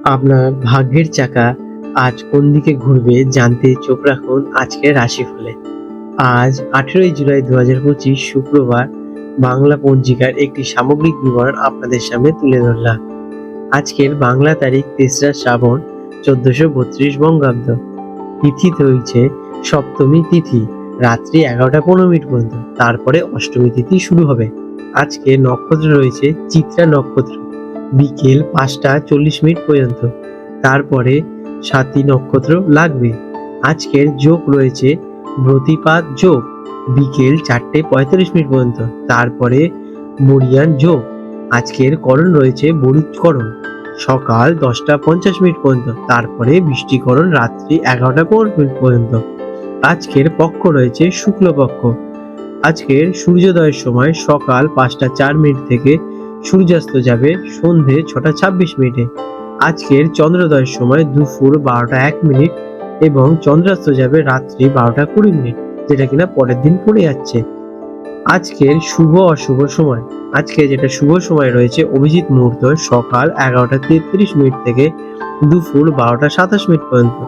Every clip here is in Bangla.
আপনার ভাগ্যের চাকা আজ কোন দিকে ঘুরবে জানতে চোখ রাখুন আজকের রাশিফলে। আজ 18ই জুলাই 2025 শুক্রবার। বাংলা পঞ্জিকার একটি সামগ্রিক বিবরণ আপনাদের সামনে তুলে ধরলাম। আজকের বাংলা তারিখ 3রা শ্রাবণ 1432 বঙ্গাব্দ। তিথি রয়েছে সপ্তমী তিথি, রাত্রি 11টা 15 মিনিট পর্যন্ত। তারপরে অষ্টমী তিথি শুরু হবে। আজকে নক্ষত্র রয়েছে চিত্রা নক্ষত্র, বিকেল 5টা 40 মিনিট পর্যন্ত। তারপরে স্বাতী নক্ষত্র লাগবে। আজকের যোগ রয়েছে ব্রতিপাত যোগ, বিকেল 4টে 45 মিনিট পর্যন্ত। তারপরে মরিয়ান যোগ। আজকের করণ রয়েছে বরিকরণ, সকাল 10টা 50 মিনিট পর্যন্ত। তারপরে বৃষ্টিকরণ রাত্রি 11টা 15 মিনিট পর্যন্ত। আজকের পক্ষ রয়েছে শুক্লপক্ষ। আজকের সূর্যোদয়ের সময় সকাল 5টা 4 মিনিট থেকে, সূর্যাস্ত যাবে সন্ধে 6টা 26 মিনিটে। আজকের চন্দ্রোদয়ের সময় দুপুর 12টা 1 মিনিট এবং চন্দ্রাস্ত যাবে রাত্রি 12টা 20 মিনিট, যেটা কিনা পরের দিন পড়ে যাচ্ছে। আজকের শুভ অশুভ সময়, আজকে যেটা শুভ সময় রয়েছে অভিজিৎ মুহূর্ত সকাল 11টা 33 মিনিট থেকে দুপুর 12টা 27 মিনিট পর্যন্ত,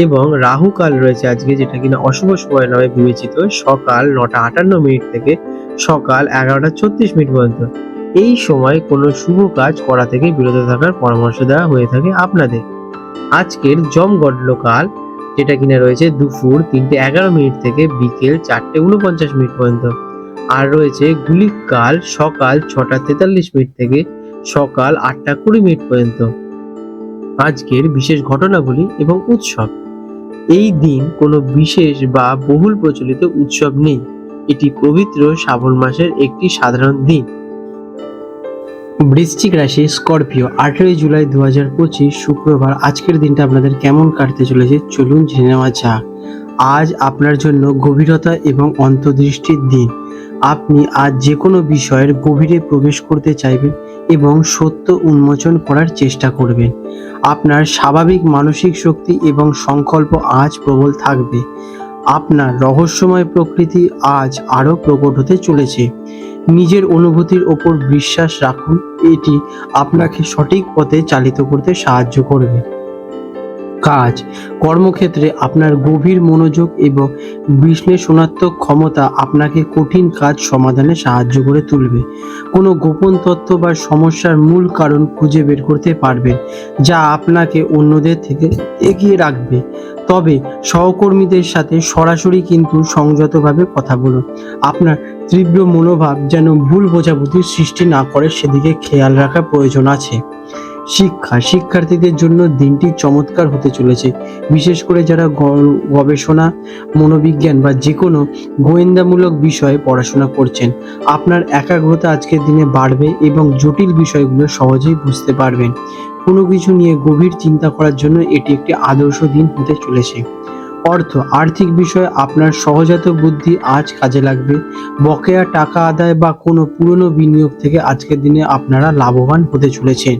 এবং রাহু কাল রয়েছে আজকে, যেটা কিনা অশুভ সময় নামে বিবেচিত, সকাল 9টা 58 মিনিট থেকে সকাল 11টা 36 মিনিট পর্যন্ত। এই সময় কোনো শুভ কাজ করা থেকে বিরত থাকার পরামর্শ দেওয়া হয়ে থাকে আপনাদের। আজকের যমগণ্ডল কাল, যেটা কিনা রয়েছে দুপুর 3টে 11 মিনিট থেকে বিকেল 4টে 49 মিনিট পর্যন্ত। আর রয়েছে গুলিক কাল সকাল 6টা 43 মিনিট থেকে সকাল 8টা 20 মিনিট পর্যন্ত। আজকের বিশেষ ঘটনাগুলি এবং উৎসব। এই দিন কোনো বিশেষ বা বহুল প্রচলিত উৎসব নেই। এটি পবিত্র শ্রাবণ মাসের একটি সাধারণ দিন। বৃশ্চিক রাশি স্করপিও, 18ই জুলাই 2025 শুক্রবার। আজকের দিনটা আপনাদের কেমন কাটতে চলেছে চলুন জেনে নেওয়া যাক। আজ আপনার জন্য গভীরতা এবং অন্তর্দৃষ্টির দিন। আপনি আজ যে কোনো বিষয়ের গভীরে প্রবেশ করতে চাইবেন এবং সত্য উন্মোচন করার চেষ্টা করবেন। আপনার স্বাভাবিক মানসিক শক্তি এবং সংকল্প আজ প্রবল থাকবে। আপনার রহস্যময় প্রকৃতি আজ আরও প্রকট হতে চলেছে। নিজের অনুভূতির ওপর বিশ্বাস রাখুন, এটি আপনাকে সঠিক পথে চালিত করতে সাহায্য করবে। কাজ কর্মক্ষেত্রে আপনার গভীর মনোযোগ এবং বিশ্লেষণাত্মক ক্ষমতা আপনাকে কঠিন কাজ সমাধানে সাহায্য করে তুলবে। কোনো গোপন তথ্য বা সমস্যার মূল কারণ খুঁজে বের করতে পারবেন, যা আপনাকে অন্যদের থেকে এগিয়ে রাখবে। তবে সহকর্মীদের সাথে সরাসরি কিন্তু সংযতভাবে কথা বলুন। আপনার তীব্র মনোভাব যেন ভুল বোঝাবুঝির সৃষ্টি না করে, সেদিকে খেয়াল রাখা প্রয়োজন আছে। শিক্ষার্থীদের জন্য দিনটি চমৎকার হতে চলেছে, বিশেষ করে যারা গবেষণা, মনোবিজ্ঞান বা যে কোনো গোয়েন্দামূলক বিষয়ে পড়াশোনা করছেন। আপনার একাগ্রতা আজকের দিনে বাড়বে এবং জটিল বিষয়গুলো সহজেই বুঝতে পারবেন। কোনো কিছু নিয়ে গভীর চিন্তা করার জন্য এটি একটি আদর্শ দিন হতে চলেছে। আর্থিক বিষয়ে আপনার সহজাত বুদ্ধি আজ কাজে লাগবে। বকেয়া টাকা আদায় বা কোনো পুরনো বিনিয়োগ থেকে আজকের দিনে আপনারা লাভবান হতে চলেছেন।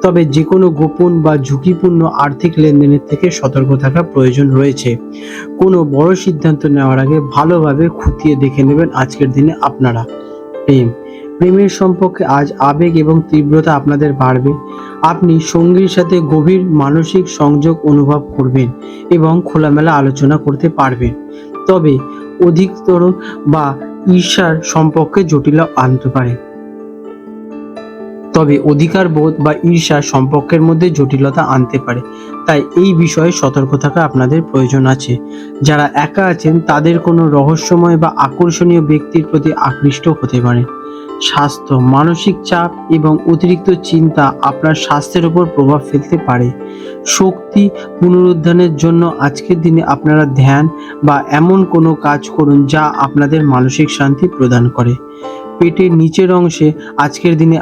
তবে যে কোনো গোপন বা ঝুঁকিপূর্ণ আর্থিক লেনদেনের থেকে সতর্ক থাকা প্রয়োজন রয়েছে। কোনো বড় সিদ্ধান্ত নেওয়ার আগে ভালোভাবে খতিয়ে দেখে নেবেন আজকের দিনে আপনারা। প্রেমের সম্পর্কে আজ আবেগ এবং তীব্রতা আপনাদের বাড়বে। আপনি সঙ্গীর সাথে গভীর মানসিক সংযোগ অনুভব করবেন এবং খোলামেলা আলোচনা করতে পারবেন। তবে অধিকতর বা ঈর্ষার সম্পর্কে জটিলতা আনতে পারে। অধিকার বোধ বা ঈর্ষা সম্পর্কের মধ্যে জটিলতা আনতে পারে, তাই এই বিষয়ে সতর্ক থাকা আপনাদের প্রয়োজন আছে। যারা একা আছেন তাদের কোনো রহস্যময় বা আকর্ষণীয় ব্যক্তির প্রতি আকৃষ্ট হতে পারে। স্বাস্থ্য, মানসিক চাপ এবং অতিরিক্ত চিন্তা আপনার স্বাস্থ্যের উপর প্রভাব ফেলতে পারে। শক্তি পুনরুদ্ধারের জন্য আজকের দিনে আপনারা ধ্যান বা এমন কোনো কাজ করুন যা আপনাদের মানসিক শান্তি প্রদান করে। পেটের নিচের অংশে আজকের দিনে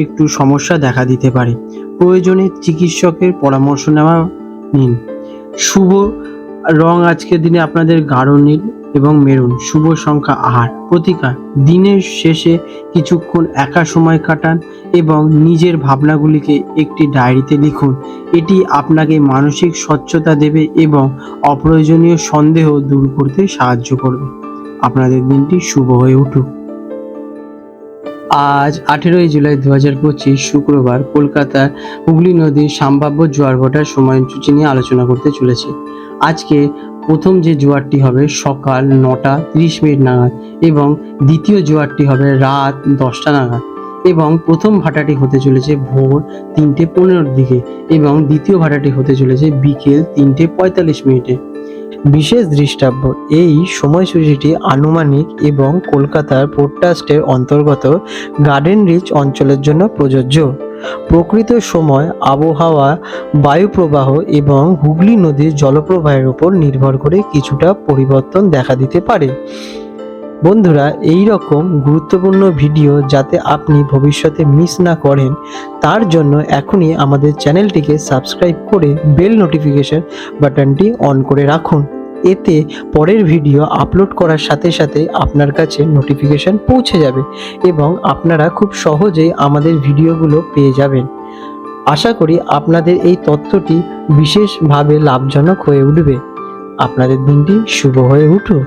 একটু সমস্যা দেখা দিতে পারে, প্রয়োজনে চিকিৎসকের পরামর্শ নিন। শুভ রং আজকের দিনে আপনাদের গাঢ় নীল এবং মেরুন। শুভ সংখ্যা 8। প্রতিকার, দিনের শেষে কিছুক্ষণ একা সময় কাটান এবং নিজের ভাবনাগুলিকে একটি ডায়েরিতে লিখুন। এটি আপনাকে মানসিক স্বচ্ছতা দেবে এবং অপ্রয়োজনীয় সন্দেহ দূর করতে সাহায্য করবে। আপনাদের দিনটি শুভ হয়ে উঠুক। আজ 18ই জুলাই 2025 শুক্রবার কলকাতার হুগলি নদীর সম্ভাব্য জোয়ার ভাটার সময়সূচি নিয়ে আলোচনা করতে চলেছি। আজকে প্রথম যে জোয়ারটি হবে সকাল 9:30 নাগাদ এবং দ্বিতীয় জোয়ারটি হবে রাত 10টা নাগাদ এবং প্রথম ভাটাটি হতে চলেছে ভোর 3:15 দিকে এবং দ্বিতীয় ভাটাটি হতে চলেছে বিকেল 3:45। বিশেষ দৃষ্টাব্য, এই সময়সূচিটি আনুমানিক এবং কলকাতার পোর্ট ট্রাস্টের অন্তর্গত গার্ডেন রিচ অঞ্চলের জন্য প্রযোজ্য। প্রকৃত সময় আবহাওয়া, বায়ুপ্রবাহ এবং হুগলি নদীর জলপ্রবাহের উপর নির্ভর করে কিছুটা পরিবর্তন দেখা দিতে পারে। বন্ধুরা, এই রকম গুরুত্বপূর্ণ ভিডিও যাতে আপনি ভবিষ্যতে মিস না করেন তার জন্য এখনই আমাদের চ্যানেলটিকে সাবস্ক্রাইব করে বেল নোটিফিকেশন বাটনটি অন করে রাখুন। এতে পরের ভিডিও আপলোড করার সাথে সাথে আপনার কাছে নোটিফিকেশন পৌঁছে যাবে এবং আপনারা খুব সহজেই আমাদের ভিডিওগুলো পেয়ে যাবেন। আশা করি আপনাদের এই তথ্যটি বিশেষভাবে লাভজনক হয়ে উঠবে। আপনাদের দিনটি শুভ হয়ে উঠুক।